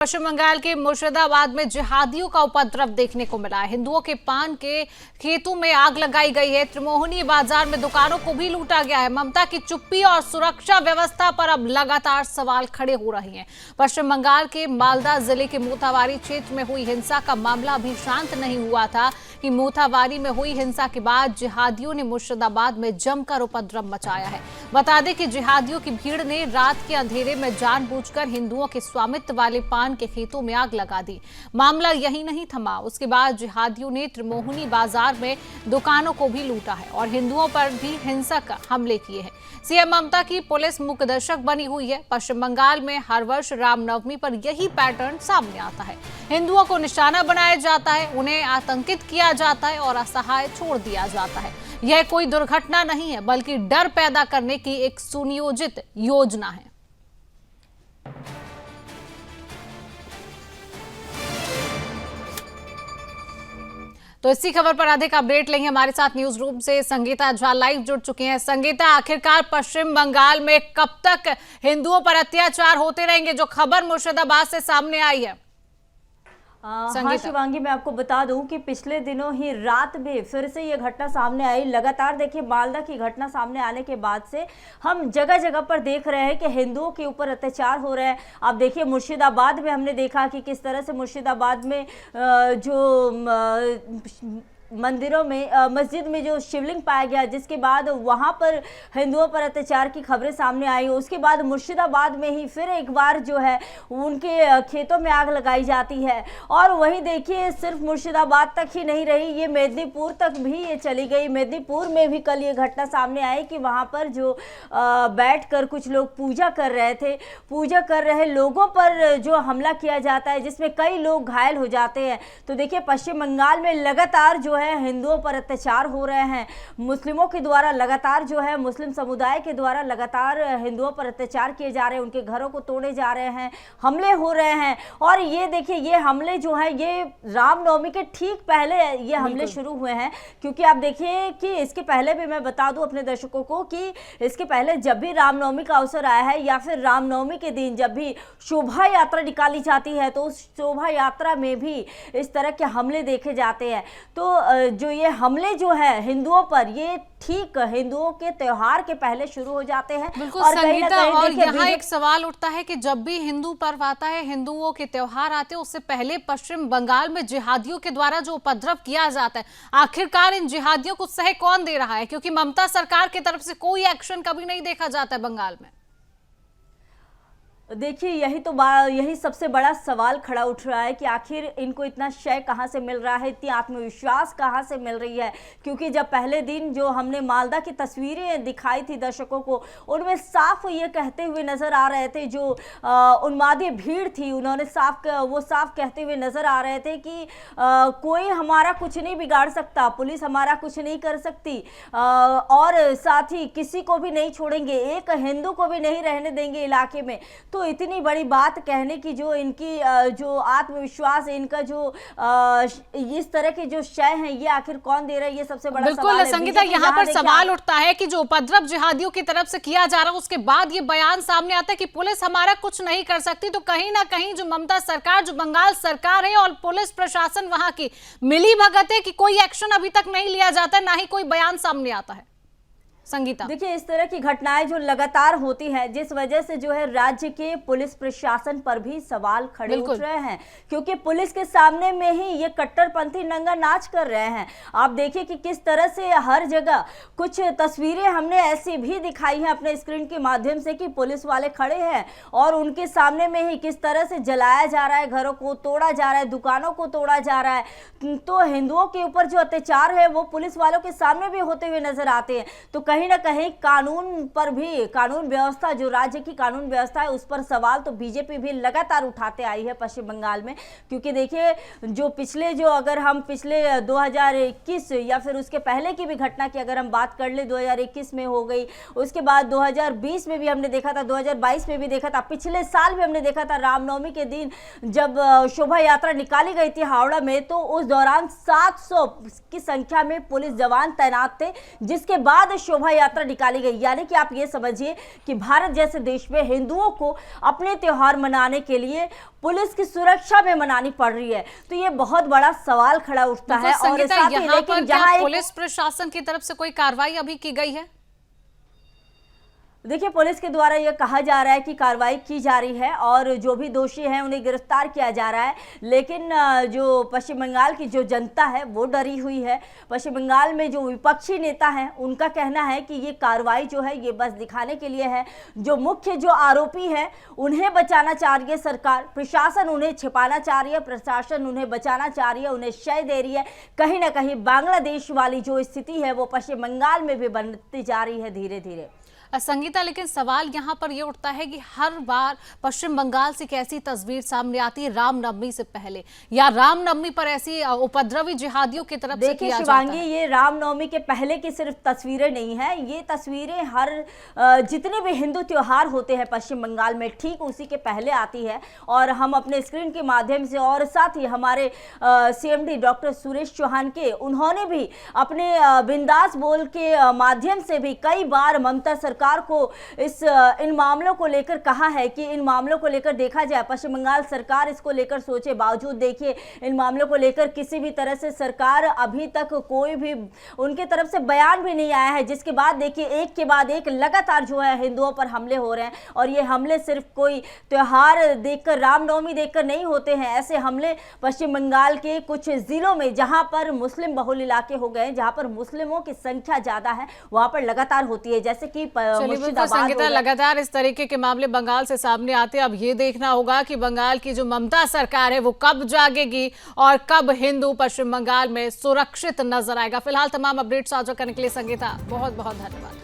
पश्चिम बंगाल के मुर्शिदाबाद में जिहादियों का उपद्रव देखने को मिला है। हिंदुओं के पान के खेतों में आग लगाई गई है। त्रिमोहनी बाजार में दुकानों को भी लूटा गया है। ममता की चुप्पी और सुरक्षा व्यवस्था पर अब लगातार सवाल खड़े हो रहे हैं। पश्चिम बंगाल के मालदा जिले के मोथाबारी क्षेत्र में हुई हिंसा का मामला अभी शांत नहीं हुआ था कि मोथाबारी में हुई हिंसा के बाद जिहादियों ने मुर्शिदाबाद में जमकर उपद्रव मचाया है। बता दें कि जिहादियों की भीड़ ने रात के अंधेरे में जानबूझकर हिंदुओं के स्वामित्व वाले पान के खेतों में आग लगा दी। मामला यही नहीं थमा, उसके बाद जिहादियों ने त्रिमोहनी बाजार में दुकानों को भी लूटा है और हिंदुओं पर भी हिंसक हमले किए हैं। सीएम ममता की पुलिस मुकदर्शक बनी हुई है। पश्चिम बंगाल में हर वर्ष रामनवमी पर यही पैटर्न सामने आता है। हिंदुओं को निशाना बनाया जाता है, उन्हें आतंकित किया जाता है और असहाय छोड़ दिया जाता है। यह कोई दुर्घटना नहीं है, बल्कि डर पैदा करने की एक सुनियोजित योजना है। तो इसी खबर पर अधिक अपडेट लेंगे। हमारे साथ न्यूज रूम से संगीता झा लाइव जुड़ चुकी हैं। संगीता, आखिरकार पश्चिम बंगाल में कब तक हिंदुओं पर अत्याचार होते रहेंगे, जो खबर मुर्शिदाबाद से सामने आई है? हाँ शिवांगी, मैं आपको बता दूं कि पिछले दिनों ही रात में फिर से ये घटना सामने आई। लगातार देखिए, मालदा की घटना सामने आने के बाद से हम जगह जगह पर देख रहे हैं कि हिंदुओं के ऊपर अत्याचार हो रहे हैं। आप देखिए, मुर्शिदाबाद में हमने देखा कि किस तरह से मुर्शिदाबाद में जो मंदिरों में मस्जिद में जो शिवलिंग पाया गया, जिसके बाद वहां पर हिंदुओं पर अत्याचार की खबरें सामने आई। उसके बाद मुर्शिदाबाद में ही फिर एक बार जो है उनके खेतों में आग लगाई जाती है। और वही देखिए, सिर्फ मुर्शिदाबाद तक ही नहीं रही, ये मेदिनीपुर तक भी ये चली गई। मेदिनीपुर में भी कल ये घटना सामने आई कि वहां पर जो बैठकर कुछ लोग पूजा कर रहे थे, पूजा कर रहे लोगों पर जो हमला किया जाता है, जिसमें कई लोग घायल हो जाते हैं। तो देखिए, पश्चिम बंगाल में लगातार जो हिंदुओं पर अत्याचार हो रहे हैं। मुस्लिमों के द्वारा लगातार जो है, मुस्लिम समुदाय के द्वारा लगातार हिंदुओं पर अत्याचार किए जा रहे हैं, उनके घरों को तोड़े जा रहे हैं, हमले हो रहे हैं। और ये देखिए, ये हमले जो है ये रामनवमी के ठीक पहले ये हमले शुरू हुए हैं। क्योंकि आप देखिए कि इसके पहले भी मैं बता दूं अपने दर्शकों को कि इसके पहले जब भी रामनवमी का अवसर आया है या फिर रामनवमी के दिन जब भी शोभा यात्रा निकाली जाती है, तो उस शोभा यात्रा में भी इस तरह के हमले देखे जाते हैं। तो जो ये हमले जो है हिंदुओं पर, ये ठीक हिंदुओं के त्योहार के पहले शुरू हो जाते हैं। बिल्कुल संगीता, और यहाँ एक सवाल उठता है कि जब भी हिंदू पर्व आता है, हिंदुओं के त्योहार आते हैं, उससे पहले पश्चिम बंगाल में जिहादियों के द्वारा जो उपद्रव किया जाता है, आखिरकार इन जिहादियों को सह कौन दे रहा है? क्योंकि ममता सरकार की तरफ से कोई एक्शन कभी नहीं देखा जाता है बंगाल में। देखिए, यही सबसे बड़ा सवाल खड़ा उठ रहा है कि आखिर इनको इतना शय कहाँ से मिल रहा है, इतनी आत्मविश्वास कहाँ से मिल रही है। क्योंकि जब पहले दिन जो हमने मालदा की तस्वीरें दिखाई थी दर्शकों को, उनमें साफ ये कहते हुए नजर आ रहे थे, जो उन्मादी भीड़ थी, उन्होंने साफ कहते हुए नजर आ रहे थे कि कोई हमारा कुछ नहीं बिगाड़ सकता, पुलिस हमारा कुछ नहीं कर सकती, और साथ ही किसी को भी नहीं छोड़ेंगे, एक हिंदू को भी नहीं रहने देंगे इलाके में। तो इतनी बड़ी बात कहने की जो इनकी जो आत्मविश्वास, इनका जो इस तरह के जो शय हैं, ये आखिर कौन दे रहा है, ये सबसे बड़ा सवाल है। बिल्कुल संगीता, यहाँ पर सवाल उठता है कि जो उपद्रव जिहादियों की तरफ से किया जा रहा है, उसके बाद ये बयान सामने आता है कि पुलिस हमारा कुछ नहीं कर सकती। तो कहीं ना कहीं जो ममता सरकार, जो बंगाल सरकार है और पुलिस प्रशासन वहां की मिली भगत है कि कोई एक्शन अभी तक नहीं लिया जाता, ना ही कोई बयान सामने आता है। संगीता, देखिए, इस तरह की घटनाएं जो लगातार होती है, जिस वजह से जो है राज्य के पुलिस प्रशासन पर भी सवाल खड़े उठ रहे हैं। क्योंकि पुलिस के सामने में ही ये कट्टरपंथी नंगा नाच कर रहे हैं। आप देखिए कि किस तरह से हर जगह कुछ तस्वीरें हमने ऐसी भी दिखाई हैं अपने स्क्रीन के माध्यम से कि पुलिस वाले खड़े हैं और उनके सामने में ही किस तरह से जलाया जा रहा है, घरों को तोड़ा जा रहा है, दुकानों को तोड़ा जा रहा है। तो हिंदुओं के ऊपर जो अत्याचार है वो पुलिस वालों के सामने भी होते हुए नजर आते हैं। तो कहीं ना कहीं कानून पर भी, कानून व्यवस्था, जो राज्य की कानून व्यवस्था है, उस पर सवाल तो बीजेपी भी लगातार उठाते आई है पश्चिम बंगाल में। क्योंकि देखिए, अगर हम पिछले 2021 या फिर उसके पहले की भी घटना की अगर हम बात कर ले, 2021 में हो गई, उसके बाद 2020 में भी हमने देखा था, 2022 में भी देखा था, पिछले साल भी हमने देखा था रामनवमी के दिन जब शोभा यात्रा निकाली गई थी हावड़ा में, तो उस दौरान 700 की संख्या में पुलिस जवान तैनात थे, जिसके बाद शोभा शोभा यात्रा निकाली गई। यानी कि आप ये समझिए कि भारत जैसे देश में हिंदुओं को अपने त्योहार मनाने के लिए पुलिस की सुरक्षा में मनानी पड़ रही है, तो ये बहुत बड़ा सवाल खड़ा उठता है। और साथ ही लेकिन जहां पुलिस प्रशासन की तरफ से कोई कार्रवाई अभी की गई है? देखिए, पुलिस के द्वारा यह कहा जा रहा है कि कार्रवाई की जा रही है और जो भी दोषी हैं उन्हें गिरफ्तार किया जा रहा है। लेकिन जो पश्चिम बंगाल की जो जनता है वो डरी हुई है। पश्चिम बंगाल में जो विपक्षी नेता हैं उनका कहना है कि ये कार्रवाई जो है ये बस दिखाने के लिए है। जो मुख्य जो आरोपी है उन्हें बचाना चाह रही है सरकार, प्रशासन उन्हें छिपाना चाह रही है, प्रशासन उन्हें बचाना चाह रही है, उन्हें शय दे रही है। कहीं ना कहीं बांग्लादेश वाली जो स्थिति है वो पश्चिम बंगाल में भी बनती जा रही है धीरे धीरे। संगीता, लेकिन सवाल यहाँ पर यह उठता है कि हर बार पश्चिम बंगाल से कैसी तस्वीर सामने आती है रामनवमी से पहले, या रामनवमी पर ऐसी उपद्रवी जिहादियों की तरफ से किया जाता है? शिवांगी, ये रामनवमी के पहले की सिर्फ तस्वीरें नहीं है, ये तस्वीरें हर जितने भी हिंदू त्योहार होते हैं पश्चिम बंगाल में ठीक उसी के पहले आती है। और हम अपने स्क्रीन के माध्यम से और साथ ही हमारे CMD डॉक्टर सुरेश चौहान के उन्होंने भी अपने बिंदास बोल के माध्यम से भी कई बार ममता सरकार को इन मामलों को लेकर कहा है कि इन मामलों को लेकर देखा जाए, पश्चिम बंगाल सरकार इसको लेकर सोचे। बावजूद देखिए इन मामलों को लेकर किसी भी तरह से सरकार अभी तक कोई भी उनके तरफ से बयान भी नहीं आया है, जिसके बाद देखिए एक के बाद एक लगातार जो है हिंदुओं पर हमले हो रहे हैं। और ये हमले सिर्फ कोई त्योहार देखकर, रामनवमी देखकर नहीं होते हैं। ऐसे हमले पश्चिम बंगाल के कुछ जिलों में जहां पर मुस्लिम बहुल इलाके हो गए, जहां पर मुस्लिमों की संख्या ज्यादा है, वहां पर लगातार होती है। जैसे कि संगीता, लगातार इस तरीके के मामले बंगाल से सामने आते हैं। अब ये देखना होगा कि बंगाल की जो ममता सरकार है वो कब जागेगी और कब हिंदू पश्चिम बंगाल में सुरक्षित नजर आएगा। फिलहाल तमाम अपडेट साझा करने के लिए संगीता बहुत बहुत धन्यवाद।